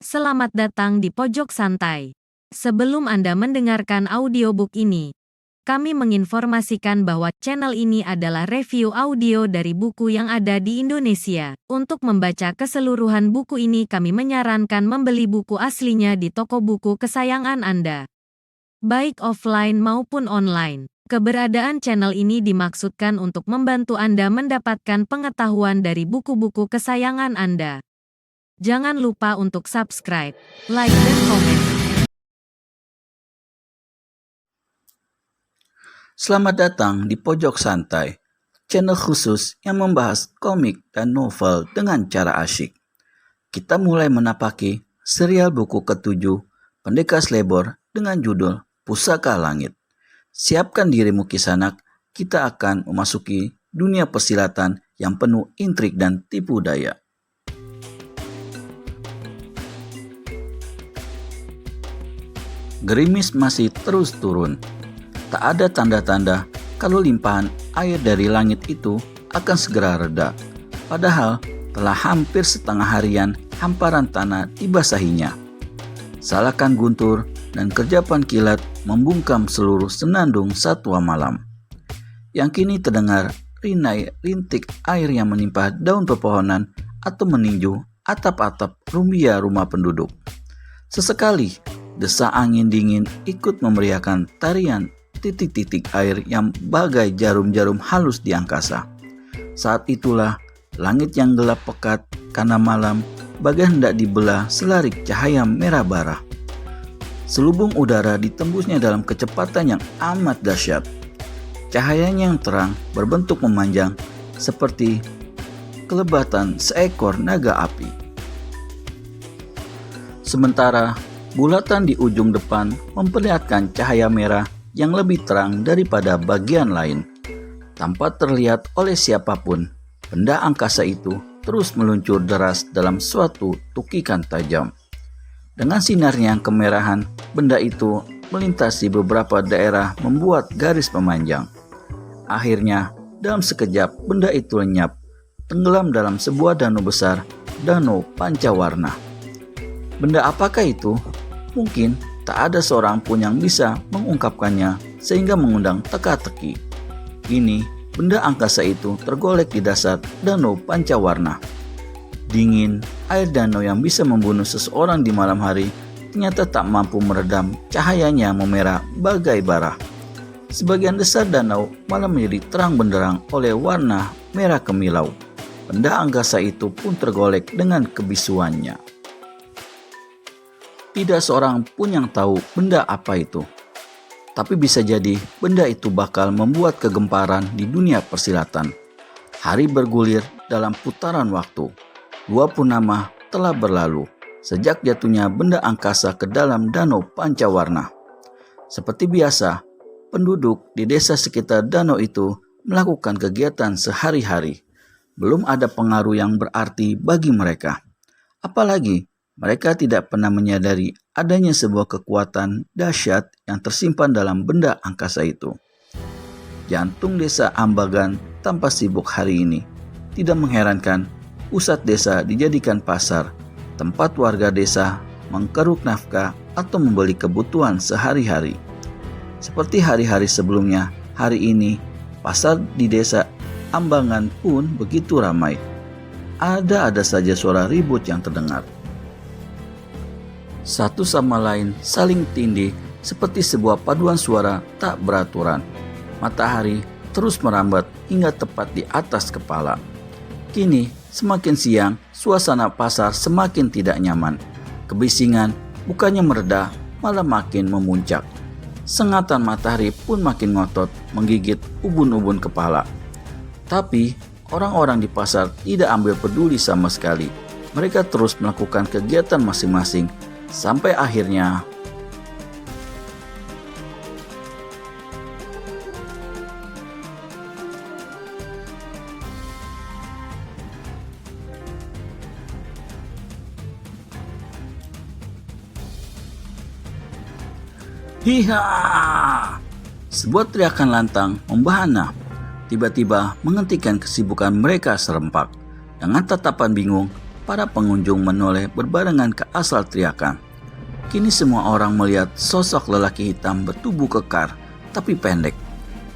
Selamat datang di Pojok Santai. Sebelum Anda mendengarkan audiobook ini, kami menginformasikan bahwa channel ini adalah review audio dari buku yang ada di Indonesia. Untuk membaca keseluruhan buku ini, kami menyarankan membeli buku aslinya di toko buku kesayangan Anda, baik offline maupun online. Keberadaan channel ini dimaksudkan untuk membantu Anda mendapatkan pengetahuan dari buku-buku kesayangan Anda. Jangan lupa untuk subscribe, like, dan komen. Selamat datang di Pojok Santai, channel khusus yang membahas komik dan novel dengan cara asyik. Kita mulai menapaki serial buku ke-7 Pendekar Slebor dengan judul Pusaka Langit. Siapkan dirimu kisanak, kita akan memasuki dunia persilatan yang penuh intrik dan tipu daya. Gerimis masih terus turun. Tak ada tanda-tanda kalau limpahan air dari langit itu akan segera reda. Padahal telah hampir setengah harian hamparan tanah dibasahinya. Salakan guntur dan kerjapan kilat membungkam seluruh senandung satwa malam. Yang kini terdengar rinai rintik air yang menimpa daun pepohonan atau meninju atap-atap rumbia rumah penduduk. Sesekali desa angin dingin ikut memeriahkan tarian titik-titik air yang bagai jarum-jarum halus di angkasa. Saat itulah langit yang gelap pekat karena malam bagai hendak dibelah selarik cahaya merah bara. Selubung udara ditembusnya dalam kecepatan yang amat dahsyat. Cahayanya yang terang berbentuk memanjang seperti kelebatan seekor naga api. Sementara bulatan di ujung depan memperlihatkan cahaya merah yang lebih terang daripada bagian lain. Tanpa terlihat oleh siapapun, benda angkasa itu terus meluncur deras dalam suatu tukikan tajam. Dengan sinarnya yang kemerahan, benda itu melintasi beberapa daerah membuat garis memanjang. Akhirnya, dalam sekejap benda itu lenyap, tenggelam dalam sebuah danau besar, Danau Pancawarna. Benda apakah itu? Mungkin tak ada seorang pun yang bisa mengungkapkannya sehingga mengundang teka-teki. Kini, benda angkasa itu tergolek di dasar Danau Pancawarna. Dingin, air danau yang bisa membunuh seseorang di malam hari ternyata tak mampu meredam cahayanya memerah bagai bara. Sebagian besar danau malah menjadi terang benderang oleh warna merah kemilau. Benda angkasa itu pun tergolek dengan kebisuannya. Tidak seorang pun yang tahu benda apa itu. Tapi bisa jadi benda itu bakal membuat kegemparan di dunia persilatan. Hari bergulir dalam putaran waktu. 2 purnama telah berlalu sejak jatuhnya benda angkasa ke dalam Danau Pancawarna. Seperti biasa, penduduk di desa sekitar danau itu melakukan kegiatan sehari-hari. Belum ada pengaruh yang berarti bagi mereka. Apalagi mereka tidak pernah menyadari adanya sebuah kekuatan dahsyat yang tersimpan dalam benda angkasa itu. Jantung desa Ambagan tampak sibuk hari ini. Tidak mengherankan, pusat desa dijadikan pasar, tempat warga desa mengkeruk nafkah atau membeli kebutuhan sehari-hari. Seperti hari-hari sebelumnya, hari ini pasar di desa Ambagan pun begitu ramai. Ada saja suara ribut yang terdengar. Satu sama lain saling tindih seperti sebuah paduan suara tak beraturan. Matahari terus merambat hingga tepat di atas kepala. Kini semakin siang, suasana pasar semakin tidak nyaman. Kebisingan bukannya mereda, malah makin memuncak. Sengatan matahari pun makin ngotot menggigit ubun-ubun kepala. Tapi orang-orang di pasar tidak ambil peduli sama sekali. Mereka terus melakukan kegiatan masing-masing. Sampai akhirnya hiha! Sebuah teriakan lantang membahana tiba-tiba menghentikan kesibukan mereka serempak. Dengan tatapan bingung, para pengunjung menoleh berbarengan ke asal teriakan. Kini semua orang melihat sosok lelaki hitam bertubuh kekar tapi pendek.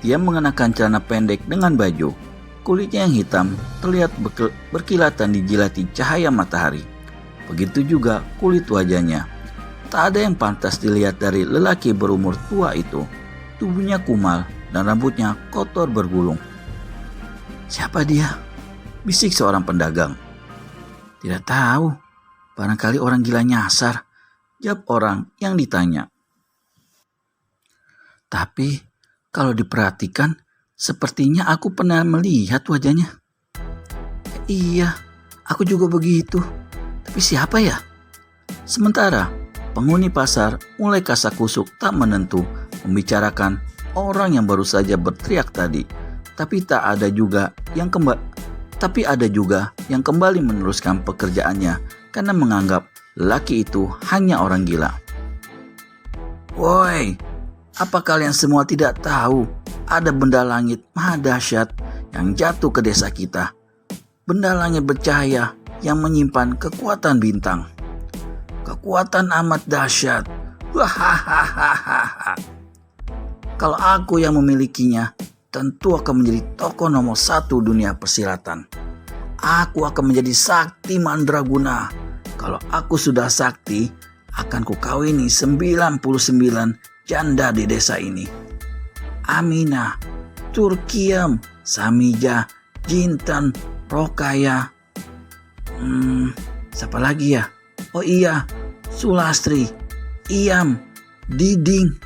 Dia mengenakan celana pendek dengan baju. Kulitnya yang hitam terlihat berkilatan dijilati cahaya matahari. Begitu juga kulit wajahnya. Tak ada yang pantas dilihat dari lelaki berumur tua itu. Tubuhnya kumal dan rambutnya kotor bergulung. "Siapa dia?" bisik seorang pedagang. "Tidak tahu, barangkali orang gila nyasar," jawab orang yang ditanya. "Tapi kalau diperhatikan, sepertinya aku pernah melihat wajahnya." "Iya, aku juga begitu. Tapi siapa ya?" Sementara penghuni pasar mulai kasakusuk tak menentu membicarakan orang yang baru saja berteriak tadi. Tapi ada juga yang kembali meneruskan pekerjaannya karena menganggap lelaki itu hanya orang gila. "Woi, apa kalian semua tidak tahu ada benda langit maha dahsyat yang jatuh ke desa kita? Benda langit bercahaya yang menyimpan kekuatan bintang. Kekuatan amat dahsyat. Hahaha. Kalau aku yang memilikinya, tentu akan menjadi tokoh nomor 1 dunia persilatan. Aku akan menjadi sakti mandraguna. Kalau aku sudah sakti, akan kukawini 99 janda di desa ini. Aminah, Turkiam, Samija, Jintan, Rokaya. Siapa lagi ya? Oh iya, Sulastri, Iam, Diding.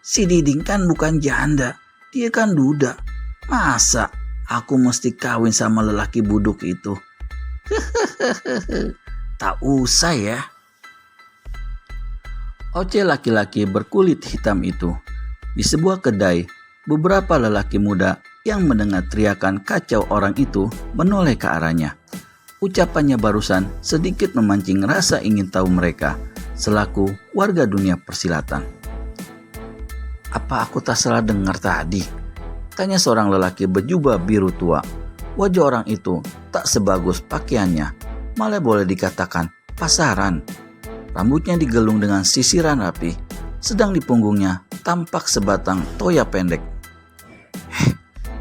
Si Diding kan bukan janda, dia kan duda. Masa aku mesti kawin sama lelaki buduk itu? Tak usah ya." Oceh laki-laki berkulit hitam itu. Di sebuah kedai, beberapa lelaki muda yang mendengar teriakan kacau orang itu menoleh ke arahnya. Ucapannya barusan sedikit memancing rasa ingin tahu mereka selaku warga dunia persilatan. "Apa aku tak salah dengar tadi?" tanya seorang lelaki berjubah biru tua. Wajah orang itu tak sebagus pakaiannya, malah boleh dikatakan pasaran. Rambutnya digelung dengan sisiran rapi, sedang di punggungnya tampak sebatang toya pendek.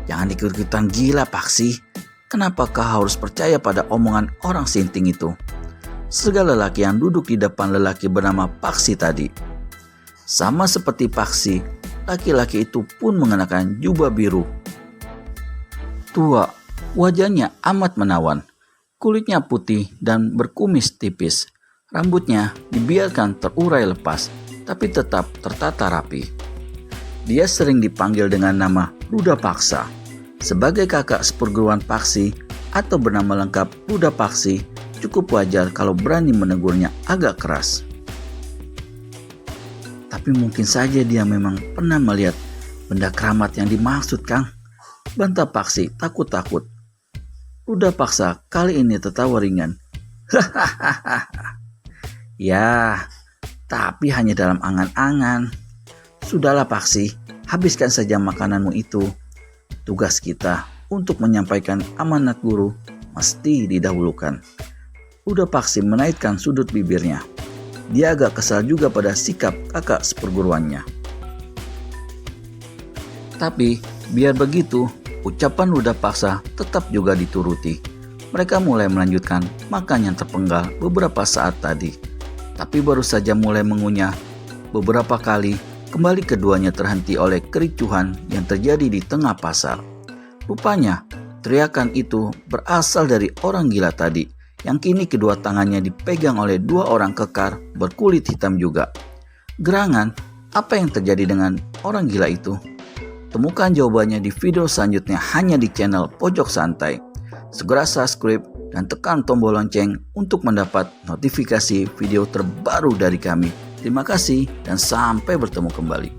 "Jangan ikut-ikutan gila, Paksi. Kenapa kau harus percaya pada omongan orang sinting itu?" serga lelaki yang duduk di depan lelaki bernama Paksi tadi. Sama seperti Paksi, laki-laki itu pun mengenakan jubah biru. Tua, wajahnya amat menawan. Kulitnya putih dan berkumis tipis. Rambutnya dibiarkan terurai lepas, tapi tetap tertata rapi. Dia sering dipanggil dengan nama Ruda Paksa. Sebagai kakak seperguruan Paksi atau bernama lengkap Ruda Paksi, cukup wajar kalau berani menegurnya agak keras. Tapi mungkin saja dia memang pernah melihat benda keramat yang dimaksud, Kang. Bantah Paksi takut-takut. Ruda Paksa kali ini tertawa ringan. Ya, tapi hanya dalam angan-angan. Sudahlah Paksi, habiskan saja makananmu itu. Tugas kita untuk menyampaikan amanat guru mesti didahulukan. Ruda Paksi menaikkan sudut bibirnya. Dia agak kesal juga pada sikap kakak seperguruannya. Tapi biar begitu, ucapan Ruda Paksa tetap juga dituruti. Mereka mulai melanjutkan makan yang terpenggal beberapa saat tadi. Tapi baru saja mulai mengunyah beberapa kali, kembali keduanya terhenti oleh kericuhan yang terjadi di tengah pasar. Rupanya, teriakan itu berasal dari orang gila tadi, yang kini kedua tangannya dipegang oleh dua orang kekar berkulit hitam juga. Gerangan, apa yang terjadi dengan orang gila itu? Temukan jawabannya di video selanjutnya hanya di channel Pojok Santai. Segera subscribe dan tekan tombol lonceng untuk mendapat notifikasi video terbaru dari kami. Terima kasih dan sampai bertemu kembali.